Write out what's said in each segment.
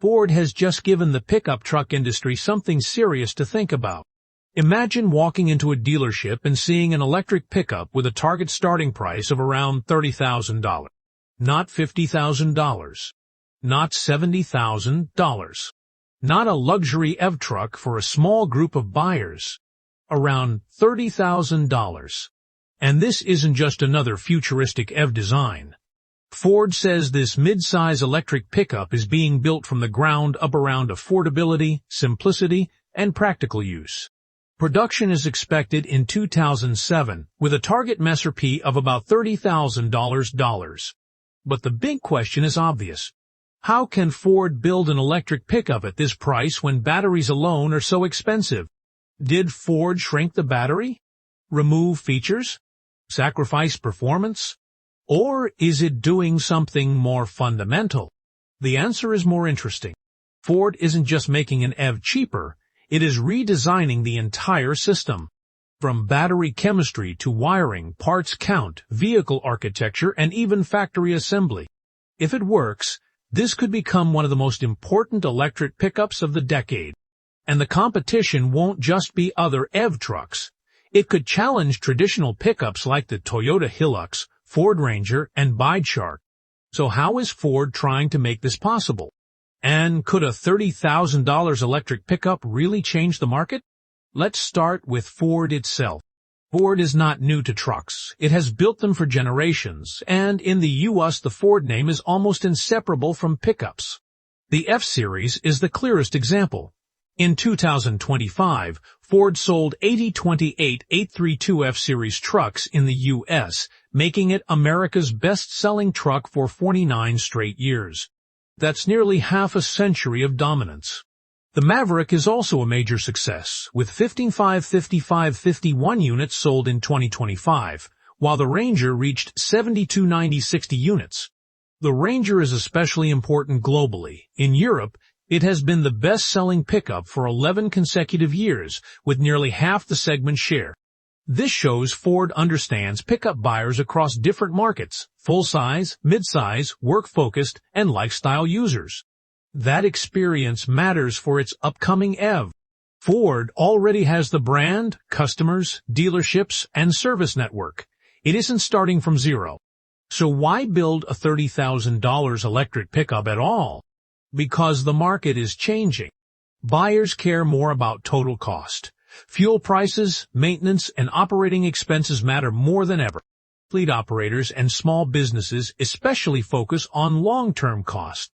Ford has just given the pickup truck industry something serious to think about. Imagine walking into a dealership and seeing an electric pickup with a target starting price of around $30,000. Not $50,000. Not $70,000. Not a luxury EV truck for a small group of buyers. Around $30,000. And this isn't just another futuristic EV design. Ford says this mid-size electric pickup is being built from the ground up around affordability, simplicity, and practical use. Production is expected in 2007, with a target MSRP of about $30,000. But the big question is obvious. How can Ford build an electric pickup at this price when batteries alone are so expensive? Did Ford shrink the battery? Remove features? Sacrifice performance? Or is it doing something more fundamental? The answer is more interesting. Ford isn't just making an EV cheaper, it is redesigning the entire system. From battery chemistry to wiring, parts count, vehicle architecture, and even factory assembly. If it works, this could become one of the most important electric pickups of the decade. And the competition won't just be other EV trucks. It could challenge traditional pickups like the Toyota Hilux, Ford Ranger, and BYD Shark. So how is Ford trying to make this possible? And could a $30,000 electric pickup really change the market? Let's start with Ford itself. Ford is not new to trucks. It has built them for generations, and in the U.S. the Ford name is almost inseparable from pickups. The F-Series is the clearest example. In 2025, Ford sold 28 832 F-Series trucks in the U.S., making it America's best-selling truck for 49 straight years. That's nearly half a century of dominance. The Maverick is also a major success, with 51 units sold in 2025, while the Ranger reached 60 units. The Ranger is especially important globally. In Europe, it has been the best-selling pickup for 11 consecutive years, with nearly half the segment share. This shows Ford understands pickup buyers across different markets: full-size, mid-size, work-focused, and lifestyle users. That experience matters for its upcoming EV. Ford already has the brand, customers, dealerships, and service network. It isn't starting from zero. So why build a $30,000 electric pickup at all? Because the market is changing. Buyers care more about total cost. Fuel prices, maintenance, and operating expenses matter more than ever. Fleet operators and small businesses especially focus on long-term cost.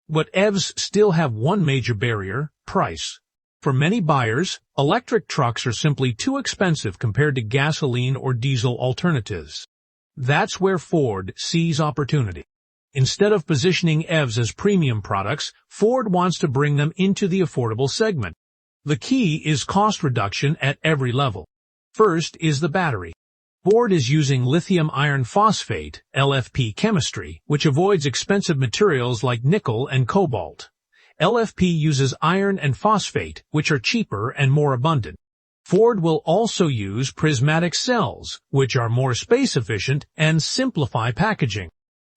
But EVs still have one major barrier: price. For many buyers, electric trucks are simply too expensive compared to gasoline or diesel alternatives. That's where Ford sees opportunity. Instead of positioning EVs as premium products, Ford wants to bring them into the affordable segment. The key is cost reduction at every level. First is the battery. Ford is using lithium iron phosphate, LFP chemistry, which avoids expensive materials like nickel and cobalt. LFP uses iron and phosphate, which are cheaper and more abundant. Ford will also use prismatic cells, which are more space efficient and simplify packaging.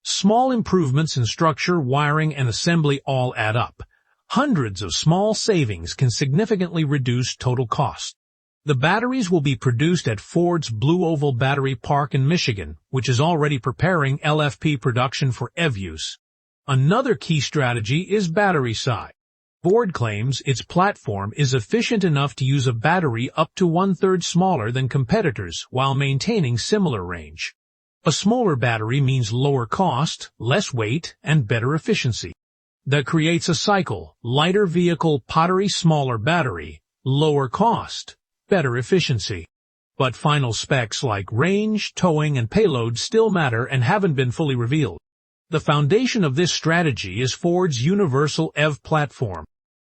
Small improvements in structure, wiring, and assembly all add up. Hundreds of small savings can significantly reduce total cost. The batteries will be produced at Ford's Blue Oval Battery Park in Michigan, which is already preparing LFP production for EV use. Another key strategy is battery size. Ford claims its platform is efficient enough to use a battery up to one-third smaller than competitors while maintaining similar range. A smaller battery means lower cost, less weight, and better efficiency. That creates a cycle: lighter vehicle, pottery, smaller battery, lower cost, better efficiency. But final specs like range, towing, and payload still matter and haven't been fully revealed. The foundation of this strategy is Ford's universal EV platform.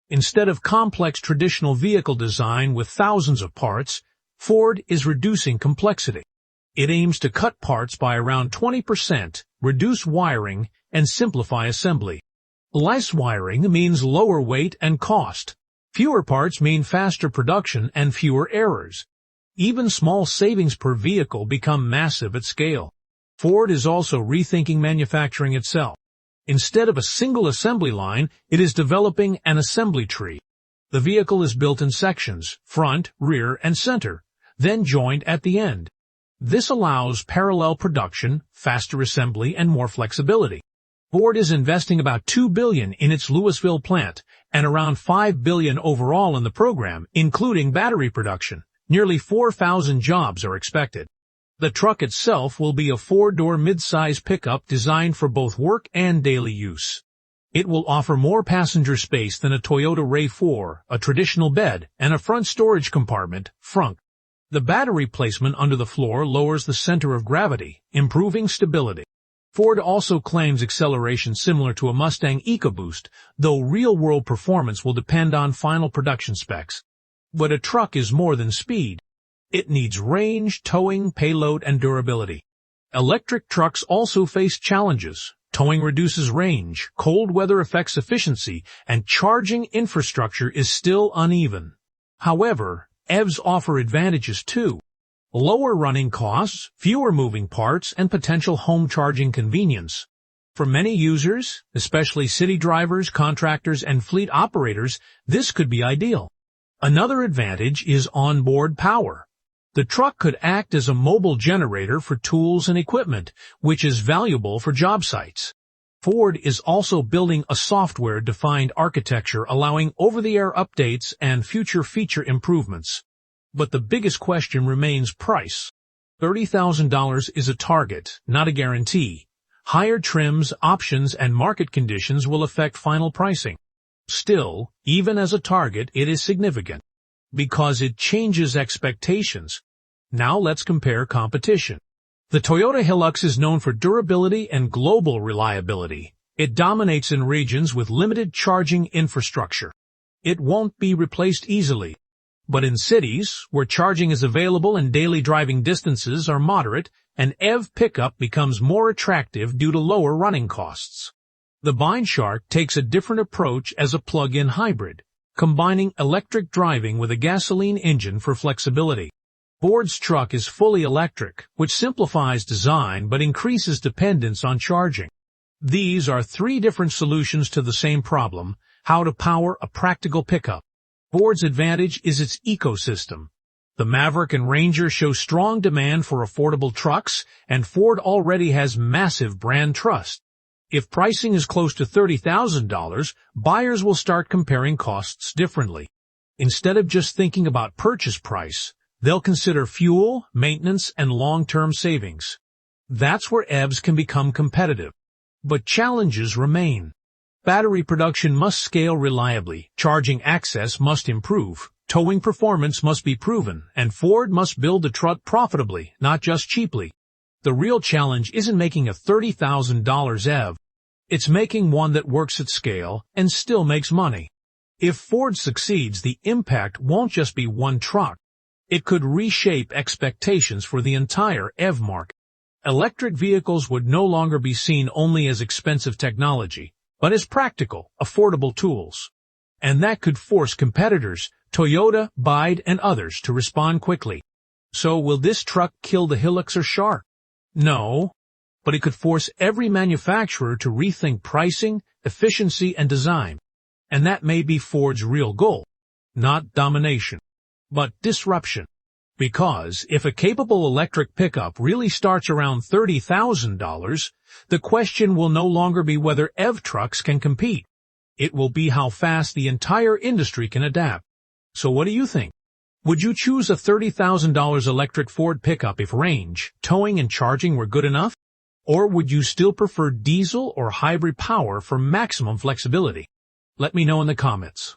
Instead of complex traditional vehicle design with thousands of parts, Ford is reducing complexity. It aims to cut parts by around 20%, reduce wiring, and simplify assembly. Less wiring means lower weight and cost. Fewer parts mean faster production and fewer errors. Even small savings per vehicle become massive at scale. Ford is also rethinking manufacturing itself. Instead of a single assembly line, it is developing an assembly tree. The vehicle is built in sections, front, rear, and center, then joined at the end. This allows parallel production, faster assembly, and more flexibility. Ford is investing about $2 billion in its Louisville plant and around $5 billion overall in the program, including battery production. Nearly 4,000 jobs are expected. The truck itself will be a four-door midsize pickup designed for both work and daily use. It will offer more passenger space than a Toyota RAV4, a traditional bed, and a front storage compartment, frunk. The battery placement under the floor lowers the center of gravity, improving stability. Ford also claims acceleration similar to a Mustang EcoBoost, though real-world performance will depend on final production specs. But a truck is more than speed. It needs range, towing, payload, and durability. Electric trucks also face challenges. Towing reduces range, cold weather affects efficiency, and charging infrastructure is still uneven. However, EVs offer advantages too. Lower running costs, fewer moving parts, and potential home charging convenience. For many users, especially city drivers, contractors, and fleet operators, this could be ideal. Another advantage is onboard power. The truck could act as a mobile generator for tools and equipment, which is valuable for job sites. Ford is also building a software-defined architecture allowing over-the-air updates and future feature improvements. But the biggest question remains price. $30,000 is a target, not a guarantee. Higher trims, options, and market conditions will affect final pricing. Still, even as a target, it is significant, because it changes expectations. Now let's compare competition. The Toyota Hilux is known for durability and global reliability. It dominates in regions with limited charging infrastructure. It won't be replaced easily. But in cities, where charging is available and daily driving distances are moderate, an EV pickup becomes more attractive due to lower running costs. The BYD Shark takes a different approach as a plug-in hybrid, combining electric driving with a gasoline engine for flexibility. Ford's truck is fully electric, which simplifies design but increases dependence on charging. These are three different solutions to the same problem: how to power a practical pickup. Ford's advantage is its ecosystem. The Maverick and Ranger show strong demand for affordable trucks, and Ford already has massive brand trust. If pricing is close to $30,000, buyers will start comparing costs differently. Instead of just thinking about purchase price, they'll consider fuel, maintenance, and long-term savings. That's where EVs can become competitive. But challenges remain. Battery production must scale reliably, charging access must improve, towing performance must be proven, and Ford must build the truck profitably, not just cheaply. The real challenge isn't making a $30,000 EV. It's making one that works at scale and still makes money. If Ford succeeds, the impact won't just be one truck. It could reshape expectations for the entire EV market. Electric vehicles would no longer be seen only as expensive technology, but as practical, affordable tools. And that could force competitors, Toyota, BYD, and others to respond quickly. So will this truck kill the Hilux or Shark? No, but it could force every manufacturer to rethink pricing, efficiency, and design. And that may be Ford's real goal. Not domination, but disruption. Because if a capable electric pickup really starts around $30,000, the question will no longer be whether EV trucks can compete. It will be how fast the entire industry can adapt. So what do you think? Would you choose a $30,000 electric Ford pickup if range, towing, and charging were good enough? Or would you still prefer diesel or hybrid power for maximum flexibility? Let me know in the comments.